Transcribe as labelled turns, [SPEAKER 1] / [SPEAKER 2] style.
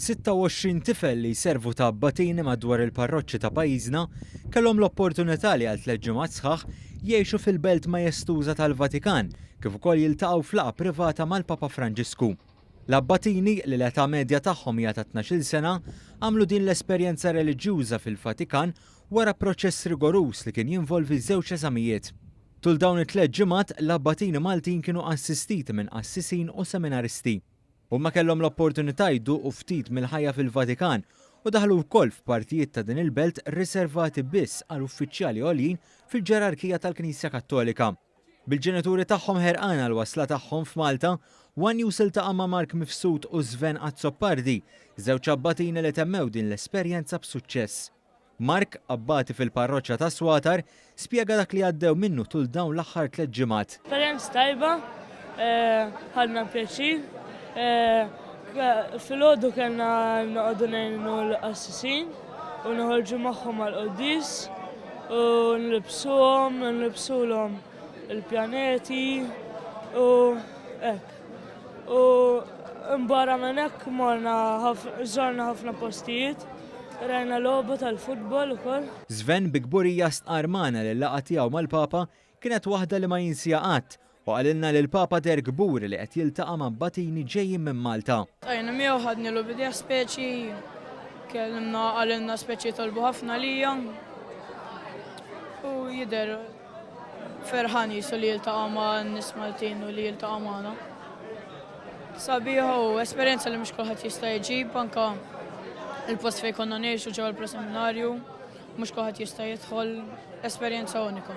[SPEAKER 1] 26 tifel li jservu ta' abbatini madwar il-parroċċi ta' pajjiżna kellhom l-opportunità li għal 3 ġimgħat sħaħ jgħixu fil-belt majestuża tal-Vatikan kif ukoll jiltaqgħu f'laqgħa privata mal-Papa Franġisku. L-abbatini li l-età medja tagħhom hija ta' 12-il sena għamlu din l-esperjenza reliġjuża fil-Vatikan wara proċess rigorus li kien jinvolvi żewġ eżamijiet. Tul dawn it-3 ġimgħat l-abbatini Maltin kienu assistiti minn qassisin u seminaristi. Huma kellhom l-opportunità jduqu ftit mill-ħajja fil-Vatikan u daħlu wkoll f'partijiet ta' din il-belt riservati biss għal uffiċjali għoljin fil-ġerarkija tal-Knisja Kattolika. Bil-ġenituri tagħhom ħerqana l-wasla tagħhom f'Malta, Wanjus iltaqa' ma' Mark Mifsud u Sven Azzopardi, żewġ abbatini li temmew din l-esperjenza b'suċċess. Mark, abbati fil-parroċċja ta' Swatar, spjega dak li għaddew minnu tul dawn l-aħħar 3 ġimgħat.
[SPEAKER 2] Esperjenza tajba, ħadna pjaċir. Fil-għodu kellna noqogħdu ngħinu l-qassisin u noħorġu magħhom għall-quddies u nlibsulhom il-pjaneti u hekk. U mbarra minn hekk żorna ħafna postijiet, rajna logħba tal-futbol ukoll.
[SPEAKER 1] Sven bi kburija stqarmana li l-laqgħa tiegħu mal-Papa kienet waħda li ma jinsija qatt u għalilna li l-Papa der kbur li qed jiltaqa' ma' abbatini ġejjin minn Malta.
[SPEAKER 3] Tajna miegħu ħadni l bidja speċi, kellimna għalilna speċi tolbu ħafna lija u jidher ferħan jisu li jiltaqa' ma' n-nies Maltin u li jiltaqa' magħna. Sabiħa u esperjenza li mhux kulħadd jista' jġib anke il-post fejn konna ngħixu ġewwa l-preseminarju, mhux kulħadd jista' jidħol esperjenza unika.